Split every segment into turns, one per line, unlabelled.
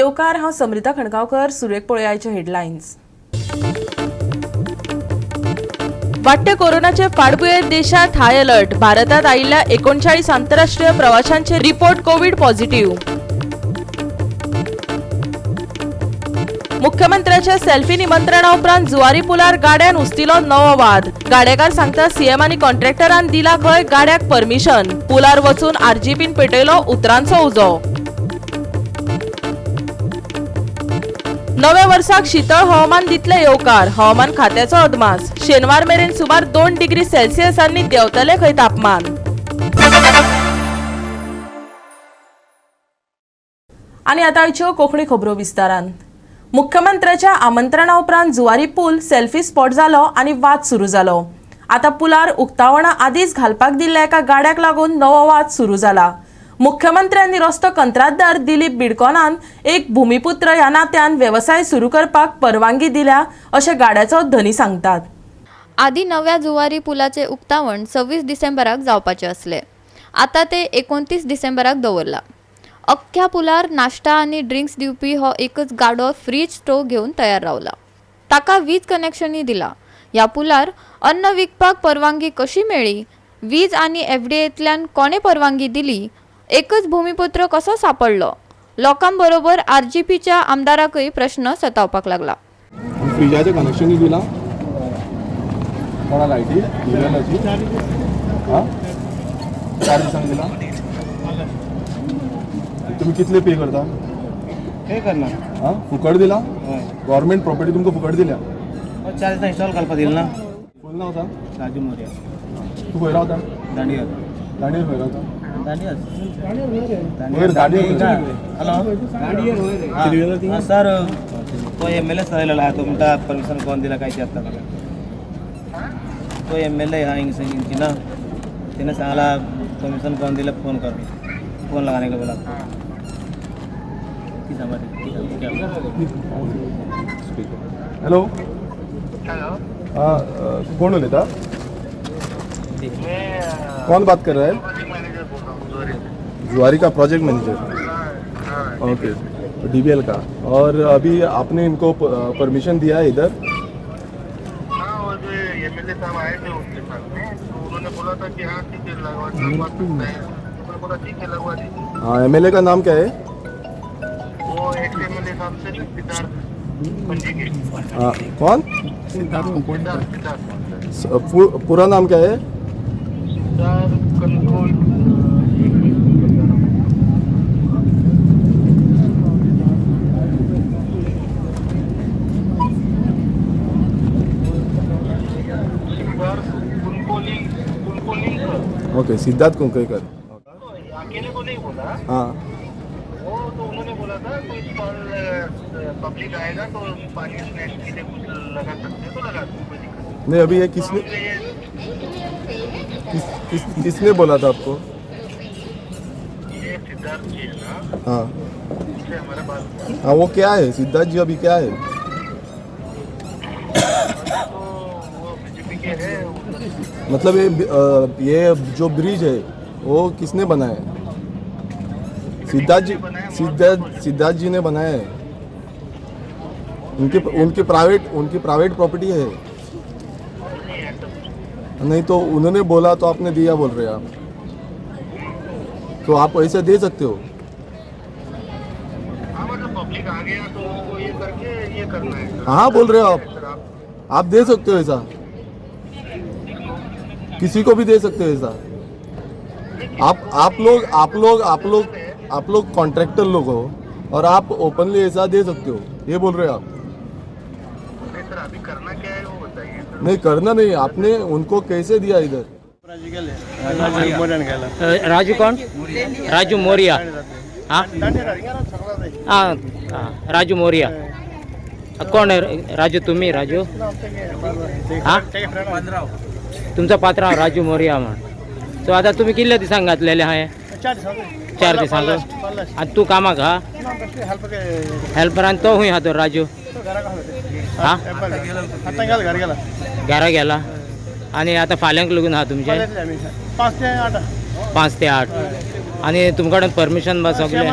येवकार हांव समृता खणगांवकर. सुरेख पळयाचे हेडलायन्स. वाडटे कोरोनाचे फाटभुंयेर देशांत हाय अलर्ट. भारतात आयिल्ल्या 39 आंतरराष्ट्रीय प्रवाशांचे रिपोर्ट कोविड पॉझिटिव्ह. मुख्यमंत्र्याच्या सेल्फी निमंत्रणा उपरांत जुवारी पुलार गाड्यान उस्तिलो नवो वाद. गाडेकार सांगता सीएम आनी कॉन्ट्रॅक्टरान दिला खंय गाड्याक परमिशन. पुलार वचून आरजीपीन पेटयलो उतरांचो उजो. नव्या वर्साक शीतळ हवामान दितले येवकार. हवामान खात्याचो अदमास. शेनवार मेरेन सुमार 2 डिग्री सेल्सियसांनी देंवतले खंय तापमान. आनी आतां आयच्यो कोंकणी खबरो विस्तारान. मुख्यमंत्र्याच्या आमंत्रणा उपरांत जुवारी पूल सेल्फी स्पॉट जालो आनी वाद सुरू जालो. आतां पुलार उक्तावणा आदींच घालपाक दिल्ल्या एका गाड्याक लागून नवो वाद सुरू जाला. मुख्यमंत्र्यांनी रस्तो कंत्राटदार दिलीप बिडकोनान एक भूमिपुत्र ह्या नात्यान वेवसाय सुरू करपाक परवानगी दिल्या अशें गाड्याचो धनी सांगतात.
आदी नव्या जुवारी पुलाचे उक्तावण 26 डिसेंबराक जावपाचे असले. आता ते 29 डिसेंबराक दवरला. अख्ख्या पुलार नाश्ता आनी ड्रिंक्स दिवपी हो एकच गाडो फ्रीज स्टोव घेवन तयार रावला. ताका वीज कनेक्शनय दिला. ह्या पुलार अन्न विकपाक परवानगी कशी मेळ्ळी, वीज आनी एफडीएतल्यान कोणे परवानगी दिली, एकच भूमिपुत्र कसो सापडलो, लोकांबरोबर आरजीपीच्या आमदाराकय प्रश्न सतावपाक लागला.
फ्रिजाचे कनेक्शन दिला कोणा लायटी दिव्याची 4 दिसांक दिला. तुम्ही कितले पे करता?
पे करना
फुकट दिला. गव्हर्नमेंट प्रॉपर्टी तुमकां फुकट दिल्या.
4 दिसां इन्स्टॉल करपाक दिल ना.
फुल नांव सांग.
राजू मोरया.
तू खंय रावता?
दांडियर.
दांडियर खंय रावता?
दांडियर.
हॅलो
सर तो एमएलए सांगलेला आहे तुमका परमिशन कोण दिला काय ते आता तो एमएलए हा इंग्लिश ना त्याने सांगला परमिशन कोण दिला फोन कर फोन लगाने का बोला.
हॅलो कौन उलयता? कौन बात कर रहा है? जुआरी का प्रोजेक्ट मैनेजर. ओके डीबीएल का. और अभी आपने इनको परमिशन दिया है इधर?
हाँ, जो एमएलए साहब आए थे उसके साथ में तो उन्होंने बोला था कि हाँ ठीक है लगवा सकते हैं. तो बोला ठीक है लगवा दीजिए.
हाँ एमएलए का नाम क्या है?
वो एक्स एमएलए साहब से सिद्धार्थ पंजी के.
हाँ कौन?
सिद्धार्थ
पूरा नाम क्या है?
सिद्धार्थ कंट्रोल.
ओके सिद्धार्थ कुंकलेकर.
अकेले को नहीं बोला.
हाँ
वो तो उन्होंने बोला था कोई स्टॉल पब्लिक आएगा तो पानी स्नैक्स के लिए कुछ लगा सकते हैं तो लगा दो, कोई दिक्कत नहीं.
नहीं अभी ये किसने बोला था आपको?
ये सिद्धार्थ जी है ना.
हाँ
उससे हमारा बात हुआ.
हाँ वो क्या है सिद्धार्थ जी अभी क्या है?
तो वो बीजेपी के है.
मतलब ये जो ब्रिज है वो किसने बनाया है? सिद्धार्थ जी ने बनाया है. उनकी प्राइवेट प्रॉपर्टी है. नहीं तो उन्होंने बोला तो आपने दिया बोल रहे आप. तो आप ऐसे दे सकते हो.
हाँ मतलब पब्लिक आ गया तो ये करके ये करना है.
हाँ बोल रहे हो आप दे सकते हो ऐसा. किसी को भी दे सकते हो ऐसा. आप लोग कॉन्ट्रैक्टर लोग हो और आप ओपनली ऐसा दे सकते हो. ये बोल रहे हो आप.
नहीं सर अभी करना क्या है वो बताइए सर.
नहीं करना नहीं. आपने उनको कैसे दिया इधर?
राजू कौन? राजू मोरिया. हाँ हाँ राजू मोरिया. कोण आहे राजू? तुम्ही राजू? हां तुमचा पात्र राजू मोरिया म्हणून. सो आता तुम्ही किल्ले दिसांक घातलेले आहे? 4 दिसांक. आणि तू कामाक हा हेल्पर आणि तो हुंय हा तो राजू? हां घरा गेला. आणि आता फाल्यांक लगून हा तुमचे? 5 ते 8. आणि तुमकडे परमिशन बस सगळे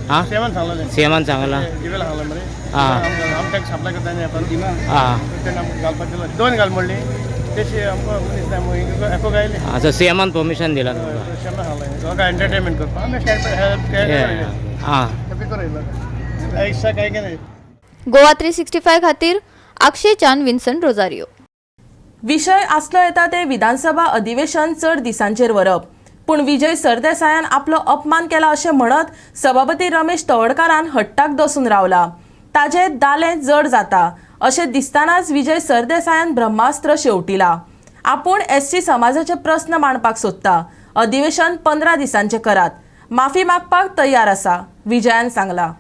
हां
सेवन सांगलें
सेमान सांगला
दिवेला सांगलें मरे
हां
आमकां सप्लाय करता न्ही आपण
हां
तेन्ना आमकां घालपाक दिलो 2 घाल म्हणली तेशी आमकां मनीस ना एको गायले
असं सेमान परमिशन दिला तुमकां
शेमा सांगलें लोकां एंटरटेनमेंट करपाक आमी हेल्प
हां
हॅपी करूं एक्स्ट्रा काय की नाही
गोवा 365 खातीर अक्षयच्यान विन्सन रोजारियो.
विशय आसलो येता ते विधानसभा अधिवेशन चड दिसांचेर व्हरप, पूण विजय सरदेसायान आपलो अपमान केला अशें म्हणत सभापती रमेश तवडकारान हट्टाक दसून रावला. ताजे दालें जड जाता अशें दिसतानाच विजय सरदेसायान ब्रह्मास्त्र शेवटिला. आपूण एसटी समाजाचे प्रस्न मांडपाक सोदता, अधिवेशन 15 दिसांचें करात, माफी मागपाक तयार आसा, विजयान सांगला.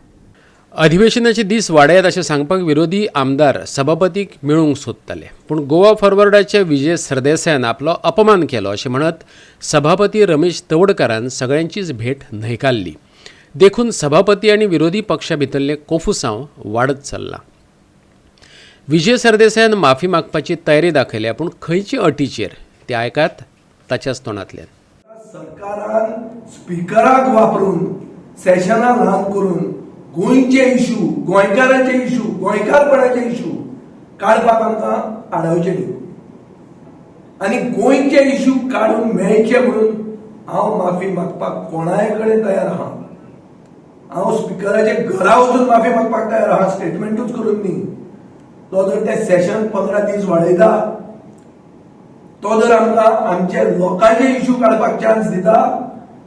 अधिवेशनाचे दीस वाडयात अशें सांगपाक विरोधी आमदार सभापतीक मेळूंक सोदताले, पूण गोवा फॉरवर्डाच्या विजय सरदेसायान आपलो अपमान केलो अशें म्हणत सभापती रमेश तवडकारान सगळ्यांचीच भेट न्हयकारली. देखून सभापती आनी विरोधी पक्षा भितरलें कोफुसांव वाडत चल्लां. विजय सरदेसायान माफी मागपाची तयारी दाखयल्या, पूण खंयचे अटीचेर ते आयकात ताच्याच तोंडांतल्यान.
सरकारान स्पिकराक वापरून सेशनां ल्हान करून गोंयचे इशू, गोंयकारांचे इशू, गोंयकारपणाचे इशू काडपाक आमकां आडावचे न्ही. आनी गोंयचे इशू काडून मेळचे म्हणून हांव माफी मागपाक कोणाय कडेन तयार आहा. हांव स्पिकराचे घरा वचून माफी मागपाक तयार आहा, स्टेटमेंटूच करून न्ही. तो जर ते सेशन 15 दीस वाडयता, तो जर आमकां आमच्या लोकांचे इशू काडपाक चान्स दिता,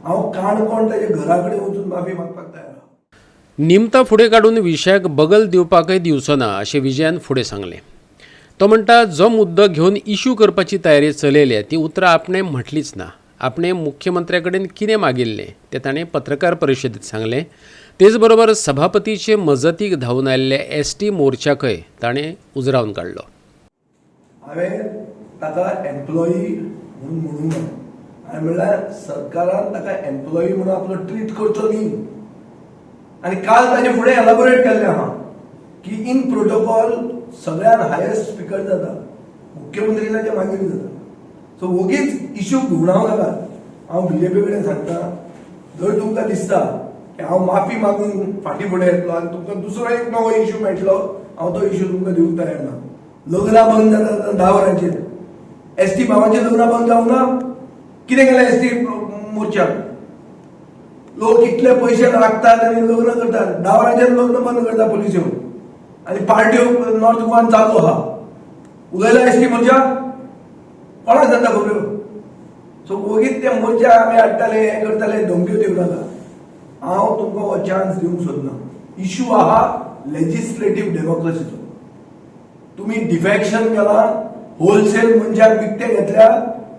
हांव काणकोण ताच्या घरा कडेन वचून माफी मागपाक तयार आहा.
निमतां फुडें काडून विशयाक बगल दिवपाकय दिवचो ना अशें विजयान फुडें सांगलें. तो म्हणटा जो मुद्दो घेवन इशू करपाची तयारी चलयल्या ती उतरां आपणें म्हटलीच ना. आपणें मुख्यमंत्र्या कडेन कितें मागिल्लें तें ताणें पत्रकार परिशदेंत सांगलें. तेच बरोबर सभापतीचे मजतीक धांवन आयिल्ले एसटी मोर्चाकय ताणें उजरावन काडलो.
हांवें ताका एम्प्लॉई म्हणून म्हणूंक ना. हांवें म्हणल्यार सरकारान ताका एम्प्लॉई म्हणून आपलो ट्रीट करचो न्ही. आनी काल ताचे फुडें एलाबोरेट केल्लें आहा की इन प्रोटोकॉल सगळ्यान हायेस्ट स्पीकर जाता, मुख्यमंत्री ताचे मागीर जाता. सो वगीच इश्यू घुवडावं नाकात. हांव बीजेपी कडेन सांगता, जर तुमकां दिसता की हांव माफी मागून फाटीं फुडें येतलो आनी तुमकां दुसरो एक नवो इश्यू मेळटलो, हांव तो इश्यू तुमकां दिवंक तयार ना. लग्नां बंद जाता 10 वरांचेर, एसटी भावांचें लग्नां बंद जावंक ना. कितें केलें एसटी मोर्चाक? लोक इतले पयशे राखतात आनी लग्न करतात, 10 वरांचेर लग्न बंद करता पुलीस येवन, आनी पार्ट्यो नॉर्थ गोवान चालू आहा. उलयला एसटी मोर्चा कोणाक जाता खबऱ्यो? सो वगीच ते मोर्चा आमी हाडटाले, हें करताले, धमक्यो दिवं नाका. हांव तुमकां हो चान्स दिवंक सोदना. इश्यू आहा लेजिस्लेटिव्ह डेमोक्रेसीचो. तुमी डिफेक्शन केला, होलसेल मनशाक विकते घेतल्या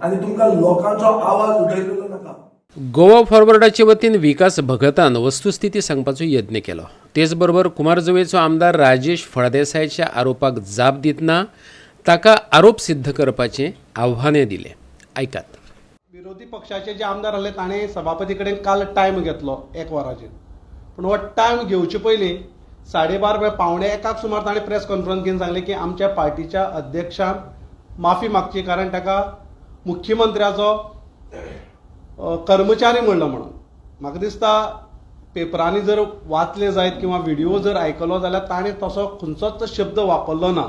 आनी तुमकां लोकांचो आवाज उठयलेलो नाका.
गोवा फॉरवर्डाचे वतीन विकास भगतान वस्तुस्थिती सांगपाचो यत्न केलो. तेच बरोबर कुमारजुवेचो आमदार राजेश फळदेसायच्या आरोपाक जाप दितना ताका आरोप सिद्ध करपाचें आव्हानय दिलें. आयकात.
विरोधी पक्षाचे जे आमदार आसले ताणें सभापती कडेन काल टायम घेतलो 1 वराचेर, पूण हो टायम घेवचे पयलीं 12:30 पावणे 1 सुमार ताणें प्रेस कॉन्फरन्स घेवन सांगलें की आमच्या पार्टीच्या अध्यक्षान माफी मागची, कारण ताका मुख्यमंत्र्याचो कर्मचारी म्हणलो म्हणून. म्हाका दिसता पेपरांनी जर वाचले जायत किंवा व्हिडिओ जर आयकलो जाल्यार ताणें तसो खंयचोच शब्द वापरलो ना.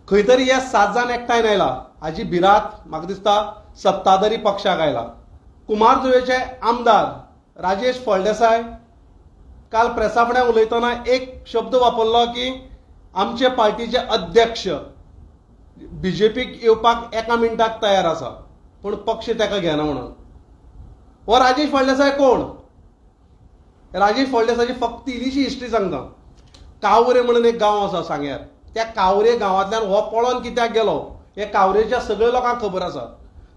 खंय तरी हे 7 जाण एकठांय आयला, हाजी भिरांत म्हाका दिसता सत्ताधारी पक्षाक आयला. कुमारजुवेचे आमदार राजेश फळदेसाय काल प्रेसा फुड्यान उलयतना एक शब्द वापरलो की आमचे पार्टीचे अध्यक्ष बीजेपीक येवपाक 1 मिनटाक तयार आसा, पूण पक्ष ताका घेना म्हणून. हो राजेश फळदेसाय कोण? राजेश फळदेसायची फक्त इल्लीशी हिस्ट्री सांगता. कावरे म्हणून एक गांव आसा सांग्यार, त्या कावरे गांवांतल्यान हो पळोवन कित्याक गेलो हे कावरेच्या सगळ्या लोकांक खबर आसा.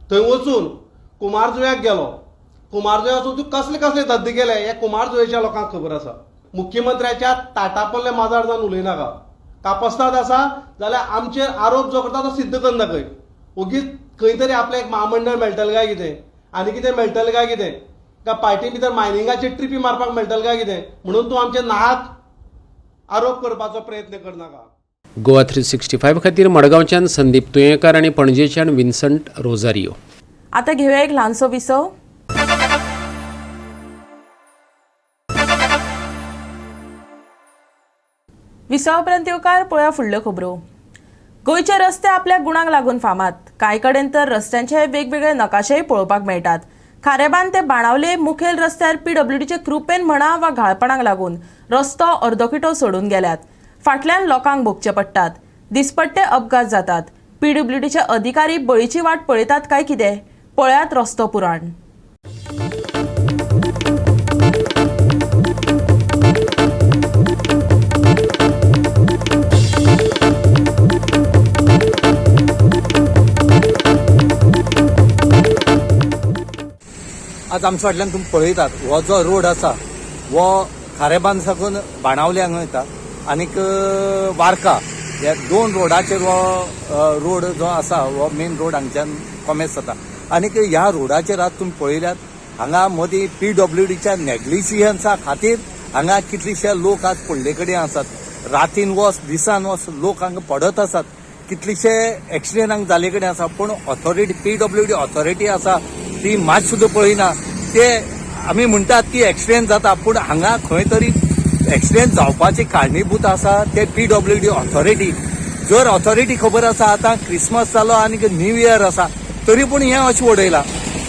थंय वचून कुमारजुव्याक गेलो, कुमारजुव्या वचून तूं कसले कसले धंदे केले हे कुमारजुवेच्या लोकांक खबर आसा. मुख्यमंत्र्याच्या ताटापल्ले माजार जावन उलयनाका. कापस्ताद आसा जाल्यार आमचेर आरोप जो करता तो सिद्ध कर दाखय. ओगीच खंय तरी आपलें एक महामंडळ मेळटलें काय कितें, आनी कितें मेळटलें काय कितें, काय पार्टी भितर मायनिंगाचे ट्रिपी मारपाक मेळटलें काय कितें म्हणून तूं आमचे नाक आरोप करपाचो प्रयत्न करनाका.
गोवा 365 खातीर मडगांवच्यान संदीप तुयेंकार आनी पणजेच्यान विन्संट रोजारियो.
आता घेऊया एक ल्हानसो विसव. विसावपर्यंत येवकार पळया फुडल्यो खबरो. गोंयचे रस्ते आपल्या गुणांक लागून फामाद. कांय कडेन तर रस्त्यांचे वेगवेगळे नकाशेय पळोवपाक मेळटात. खारेबांद ते बाणावले मुखेल रस्त्यार PWDचे कृपेन म्हणा वा घाळपणाक लागून रस्तो अर्दोकिटो सोडून गेल्यात. फाटल्यान लोकांक भोगचे पडटात. दिसपट्टे अपघात जातात. PWDचे अधिकारी बळीची वाट पळयतात काय कितें? पळयात रस्तो पुराण.
आज आमच्या फाटल्यान तुम्ही पळयतात हो जो रोड आसा हो खारेबांद साकून बाणावले हांगा वयता आनीक वार्का ह्या दोन रोडाचेर हो रोड जो आसा हो मेन रोड हांगच्यान कॉमेस जाता. आनीक ह्या रोडाचेर आज तुम्ही पळयल्यात हांगा मदीं PWDच्या नेग्लिजियन्सा खातीर हांगा कितलेशे लोक आज पडले कडेन आसात. रातीन वस दिसान वस लोक हांगा पडत आसात. कितलेशे एक्सिडेंट हांगा जाले कडेन आसा. पूण ऑथॉरिटी PWD ऑथॉरिटी आसा ती मात सुद्दां पळयना. ते आमी म्हणटात की एक्सिडेंट जाता पूण हांगा खंय तरी एक्सिडेंट जावपाची कारणीभूत आसा ते PWD ऑथॉरिटी. जर ऑथॉरिटी खबर आसा आतां क्रिसमस जालो आनीक न्यू इयर आसा तरी पूण हें अशें उडयलां.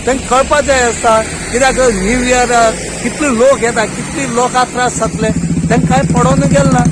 तांकां कळपाक जाय आसता कित्याक न्यू इयर कितले लोक येता कितले लोकांक त्रास जातले तांकां कांय पडोन गेलें ना.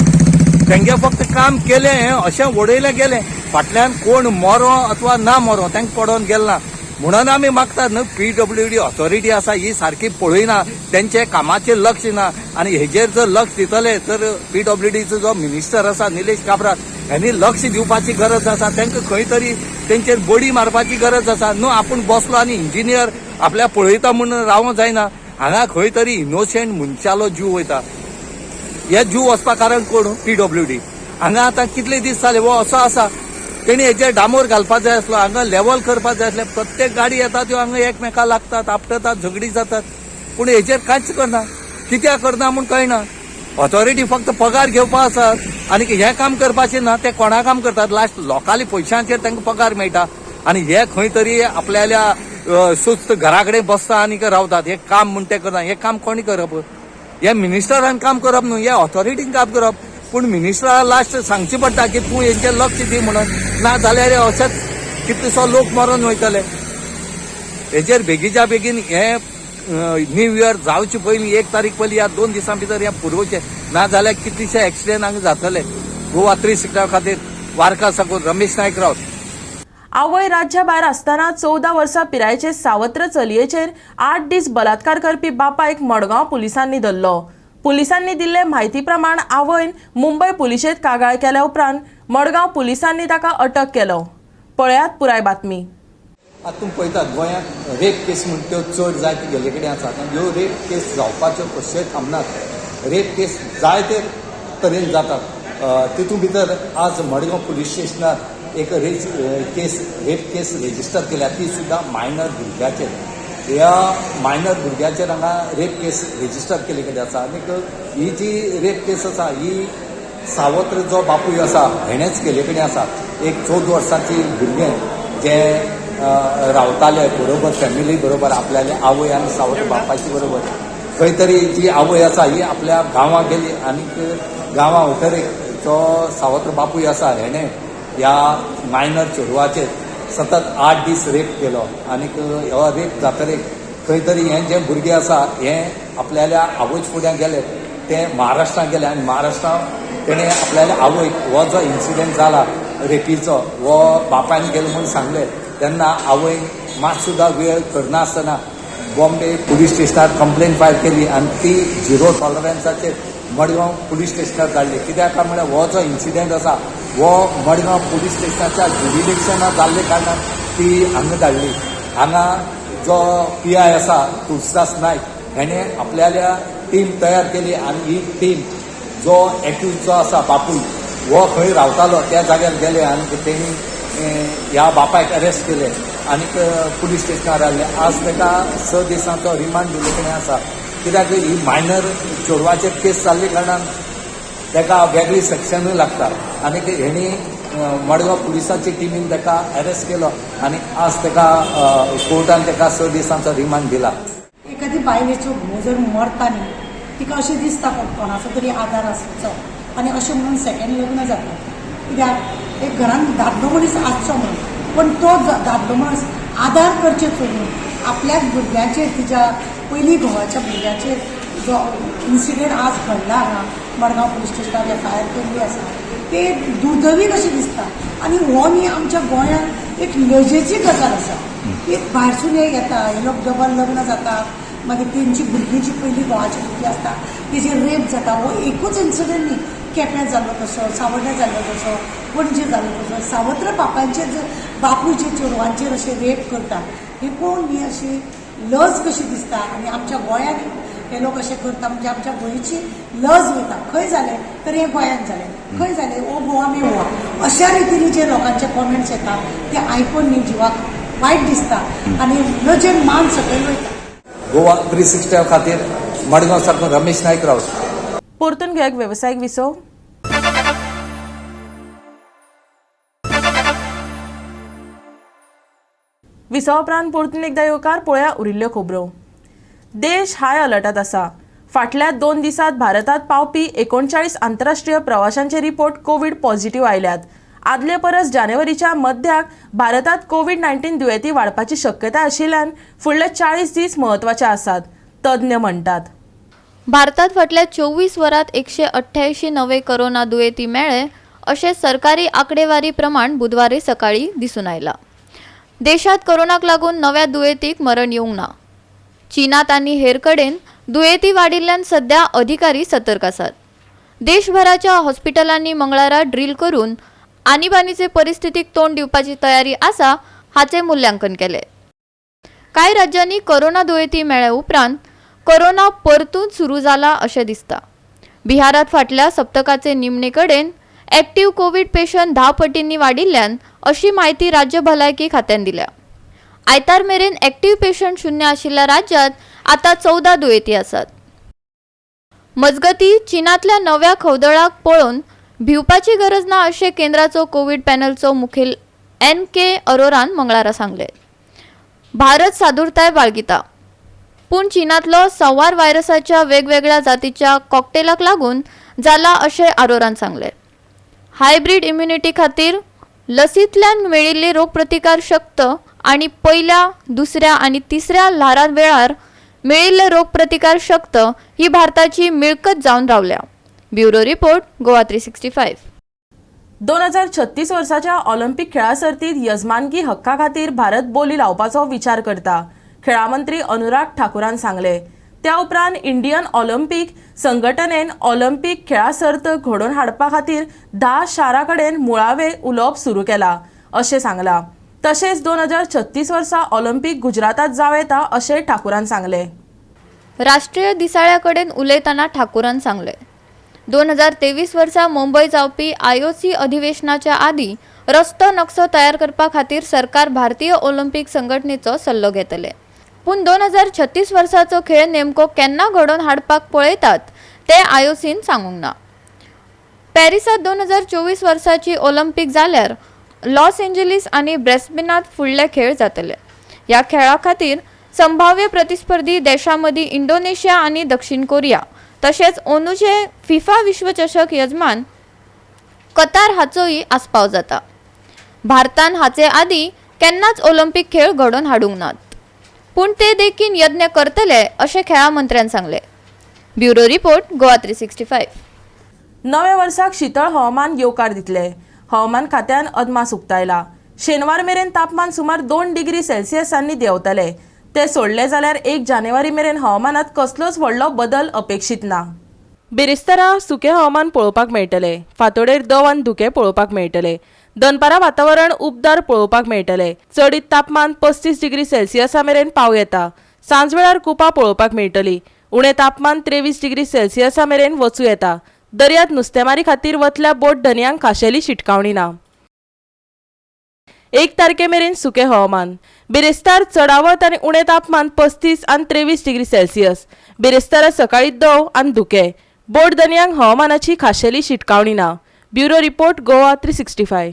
तांगे फक्त काम केलें अशें उडयलें गेलें. फाटल्यान कोण मरो अथवा ना मरो तांकां पडोन गेलें ना. म्हणून आमी मागतात न्हू PWD ऑथॉरिटी आसा ही सारकी पळयना. तेंचे कामाचेर लक्ष ना आनी हेजेर जर लक्ष दितले तर PWDचो जो मिनिस्टर आसा निलेश काब्राल हांणी लक्ष दिवपाची गरज आसा. तांकां खंय तरी तेंचेर बडी मारपाची गरज आसा. न्हू आपूण बसलो आनी इंजिनियर आपल्या पळयता म्हणून रावूं जायना. हांगा खंय तरी इनोसेंट मनशालो जीव वयता. हे जीव वचपा कारण कोण PWD. हांगा आतां कितले दीस जाले हो असो आसा तेणी हेजेर डांबोर घालपाक जाय आसलो. हांगा लेवल करपाक जाय आसलें. प्रत्येक गाडी येता त्यो हांगा एकमेका लागतात आपटतात झगडी जातात पूण हेजेर कांयच करना. कित्याक करना म्हूण कळना. ऑथॉरिटी फक्त पगार घेवपा आसात आनी हें काम करपाचें ना. ते कोणा काम करतात लास्ट लोकांली पयशांचेर तांकां पगार मेळटा आनी हे खंय तरी आपल्याल्या सुस्त घरा कडेन बसता आनीक रावतात. हे काम म्हण ते करना. हे काम कोणी करप? हे मिनिस्टरान काम करप न्हू. हे ऑथॉरिटीन काम करप. पूण मिनिस्टराक लास्ट सांगचें पडटा की तूं हेंचेर लक्ष दी म्हणून. ना जाल्यार अशेंच कितलेसो लोक मरून वयतले. हेजेर बेगीच्या बेगीन हे न्यू इयर जावचे पयलीं 1 तारीख पयलीं या 2 दिसां भितर हें पुरोवचें. ना जाल्यार कितलेशे एक्सिडेंट हांगा जातले. गोवा 360 खातीर वार्का साकून रमेश नायक रावत.
आवय राज्या भायर आसतना 14 वर्सां पिरायेचे सावत्र चलयेचेर 8 दीस बलात्कार करपी बापायक मडगांव पुलिसांनी धरलो. पुलिसांनी दिल्ले म्हायती प्रमाण आवयन मुंबय पुलिशेंत कागाळ केल्या उपरांत मडगांव पुलिसांनी ताका अटक केलो. पळयात पुराय बातमी.
आतां तुमी पळयतात गोंयांत रेप केस म्हण त्यो चड जायते गेले कडेन आसात. ह्यो रेप केस जावपाच्यो कश्योय थांबनात. रेप केस जायते तरेन जातात. तितूंत भितर आज मडगांव पुलीस स्टेशनार एक रेप केस रेजिस्टर केल्या. ती सुद्दां मायनर भुरग्याचेर. ह्या मायनर भुरग्याचेर हांगा रेप केस रेजिस्टर केले कडेन आसा. आनीक ही जी रेप केस आसा ही सावत्र जो बापूय आसा हेणेच केले कडेन आसा. एक 14 वर्सांची भुरगें जे रावताले बरोबर फॅमिली बरोबर आपल्याले आवय आनी सावत्र बापाची बरोबर. खंय तरी जी आवय आसा ही आपल्या गांवां गेली आनीक गांवां वयतर जो सावत्र बापूय आसा हेणें ह्या मायनर चेडवाचेर सतत 8 दीस रेप केलो. आनीक हो रेप जातकीर खंय तरी हें जें भुरगें आसा हें आपल्याल्या आवयच फुड्यान गेले. ते महाराष्ट्रांत गेले आनी महाराष्ट्रांत तेणें आपल्याल्या आवयक हो जो इन्सिडेंट जाला रेपीचो हो बापायन केलो म्हूण सांगलें. तेन्ना आवयक मात सुद्दां वेळ करनासतना बॉम्बे पुलीस स्टेशनार कंप्लेन फायल केली आनी ती 0 टॉलरन्साचेर मडगांव पुलीस स्टेशनार धाडली. कित्याक काय म्हळ्यार हो जो इन्सिडेंट आसा हो मडगांव पुलीस स्टेशनाच्या ज्युरिडिक्शनात जाल्ले कारणान ती हांगा धाडली. हांगा जो PI आसा तुळशीदास नायक हेणें आपल्याल्या टीम तयार केली आनी ही टीम जो एक्यूज जो आसा बापूय हो खंय रावतालो त्या जाग्यार गेले आनी तेणी ह्या बापायक अरेस्ट केले आनीक पुलीस स्टेशनार हाडले. आज ताका 6 दिसांचो रिमांड दिले कडेन आसा. कित्याक ही मायनर चेडवाचेर केस जाल्ले कारणान ताका वेगळी सेक्शनूय लागता. आनीक हेणी मडगांव पुलिसाची टिमीन ताका अरेस्ट केलो आनी आज ताका कोर्टान ताका 6 दिसांचो रिमांड दिला.
एखादी बायलेचो घोव जर मरता न्ही तिका अशें दिसता कोणाचो तरी आदार आसपाचो आनी अशें म्हणून सेकेंड लग्न जाता. कित्याक एक घरान दादलो मनीस आसचो म्हणून, पण तो दादलो मनीस आदार करचे सोडून आपल्याच भुरग्याचेर, तिच्या पयलीं घोवाच्या भुरग्याचेर जो इन्सिडेंट आज घडला हांगा मडगांव पुलीस स्टेशनार फायर केल्ली आसा, ते दुर्दैवी कशें दिसता. आनी हो न्ही आमच्या गोंयांत एक लजेची गजाल आसा. एक भायरसून हे येता, हे लोक डबल लग्न जाता, मागीर तेंची भुरगीं जी पयलीं घोवाची भुरगीं आसता तेजेर रेप जाता. हो एकूच इन्सिडेंट न्ही, केप्यां जाल्लो तसो, सावड्ड्या जाल्लो तसो, पणजे जाल्लो तसो, सावत्र बापांचेर बापूचे चेडवांचेर अशे रेप करता. हे पळोवन न्ही अशी लज कशी दिसता. आनी आमच्या गोंयांत हे लोक अशें करता म्हणजे आमच्या गोंयची लज वयता. खंय जालें तर हे गोंयांत जालें, खंय जालें ओ गोवा मे गोवा, अशा रितीने जे लोकांचे कॉमेंट्स येता ते आयकून न्ही जिवाक वायट दिसता आनी लजेन मान सकयल वयता.
गोवा 360 खातीर मडगांव साकून रमेश नायक रावता.
परतून घेयात वेवसायीक विसो. विसो उपरांत परतून एकदा येवकार पळोवया उरिल्ल्यो खबरो. देश हाय अलर्टात आसा. फाटल्या 2 दिसांत भारतात पावपी 39 आंतरराष्ट्रीय प्रवाशांचे रिपोर्ट कोविड पॉझिटिव्ह आयल्यात. आदले परस जानेवारीच्या मध्याक भारतात कोविड-19 दुयेंती वाडपाची शक्यताय आशिल्ल्यान फुडले 40 दीस म्हत्वाचे आसात, तज्ञ म्हणटात.
भारतात फाटल्या 24 वरांत 188 नवे कोरोना दुयेंती मेळ्ळे अशें सरकारी आंकडेवारी प्रमाण बुधवारी सकाळी दिसून आयला. देशात कोरोनाक लागून नव्या दुयेंतीक मरण येवंक ना. चीनात आनी हेर कडेन दुयेंती वाडिल्ल्यान सध्या अधिकारी सतर्क आसात. देशभराच्या हॉस्पिटलांनी मंगळारा ड्रील करून आणीबाणीचे परिस्थितीक तोंड दिवपाची तयारी आसा हाचे मुल्यांकन केले. कांय राज्यांनी कोरोना दुयेंती मेळ्ळे उपरांत कोरोना परतून सुरू जाला अशें दिसता. बिहारात फाटल्या सप्तकाचे निमणे कडेन एक्टिव्ह कोविड पेशंट 10 पटींनी वाडिल्ल्यान अशी माहिती राज्य भलायकी खात्यान दिल्या. आयतार मेरेन एक्टिव्ह पेशंट शून्य आशिल्ल्या राज्यात आता 14 दुयेंती आसात. मजगती चीनातल्या नव्या खवदळाक पळोवन भिवपाची गरज ना अशें केंद्राचो कोविड पॅनलचो मुखेल NK अरोरान मंगळारा सांगले. भारत सादुरताय बाळगिता, पूण चीनातलो संवार व्हायरसाच्या वेगवेगळ्या जातीच्या कॉकटेलाक लागून जाला अशें अरोरान सांगले. हायब्रीड इम्युनिटी खातीर लसींतल्यान मेळिल्ली रोगप्रतिकार शक्त आणि पहिल्या, दुसऱ्या आणि तिसऱ्या ल्हारा वेळार मेळिल्ले रोगप्रतिकार शक्त ही भारताची मिळकत जावन रावल्या. Bureau report Goa 365.
2036 वर्साच्या ऑलिंपिक खेळा सर्तीत यजमानकी हक्का खातीर भारत बोली लावपाचो विचार करता, खेळा मंत्री अनुराग ठाकुरान सांगले. त्या उपरांत इंडियन ऑलिंपिक संघटनेन ऑलिंपिक खेळा सर्त घडोवन हाडपा खातीर 10 शारां कडेन मुळावे उलोवप सुरू केला अशें सांगलां. तशेंच 2036 वर्सा ऑलिंपिक गुजरातात जावं येता अशें ठाकुरान सांगले.
राष्ट्रीय दिसाळ्या कडेन उलयतना ठाकुरान सांगले. 2023 वर्सा मुंबय जावपी IOC अधिवेशनाच्या आदी रस्तो नक्सो तयार करपा खातीर सरकार भारतीय ऑलिंपिक संघटनेचो सल्लो घेतले. पूण 2036 वर्साचो खेळ नेमको केन्ना घडोवन हाडपाक पळयतात ते IOCन सांगूंक ना. पॅरिसात 2024 वर्साची ऑलिंपिक जाल्यार लॉस एंजेलिस आनी ब्रेस्बेनात फुडले खेळ जातले. ह्या खेळा खातीर संभाव्य प्रतिस्पर्धी देशांमदी इंडोनेशिया आनी दक्षिण कोरिया तशेंच ओनूचे फिफा विश्वचषक यजमान कतार हाचोय आस्पाव जाता. भारतान हाचे आदी केन्नाच ऑलिंपिक खेळ घडोवन हाडूंक नात, पूण ते देखीन यत्न करतले अशें खेळा मंत्र्यान सांगले. Bureau report Goa 365.
नव्या वर्साक शीतळ हवामान येवकार दितले. हवामान खात्यान अदमास उक्तायला. शेनवार मेरेन तापमान सुमार 2 डिग्री सेल्सियसांनी देंवतले. ते सोडले जाल्यार 1 जानेवारी मेरेन हवामानात कसलोच व्हडलो बदल अपेक्षित ना. बिरेस्तारा सुके हवामान पळोवपाक मेळटले. फांतोडेर दव आनी धुके पळोवपाक मेळटले. दनपारा वातावरण उबदार पळोवपाक मेळटले. चडीत तापमान 35 डिग्री सेल्सियसा मेरेन पाव येता. सांजवेळार कुपां पळोवपाक मेळटली. उणे तापमान 23 डिग्री सेल्सियसा मेरेन वचूं येता. दर्यांत नुस्तेमारी खातीर वतल्या बोट धन्यांक खाशेली शिटकावणी ना. 1 तारखे मेरेन सुके हवामान. बिरेस्तार चडावत आनी उणे तापमान 35 आनी 23 डिग्री सेल्सियस. बिरेस्तारा सकाळी दव आनी धुके. बोट धन्यांक हवामानाची खाशेली शिटकावणी ना. Bureau report Goa 365.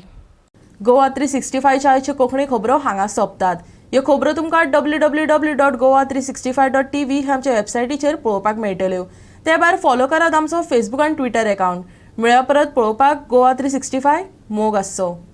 गोवा 365 च्या कोंकणी खबरो हांगा सोंपतात. ह्यो खबरो तुमकां www.goa365.tv ह्या आमच्या वेबसायटीचेर पळोवपाक मेळटल्यो. ते भायर फॉलो करात आमचो फेसबूक आनी ट्विटर अकाउंट. मेळ्या परत पळोवपाक गोवा 365 मोग आसचो.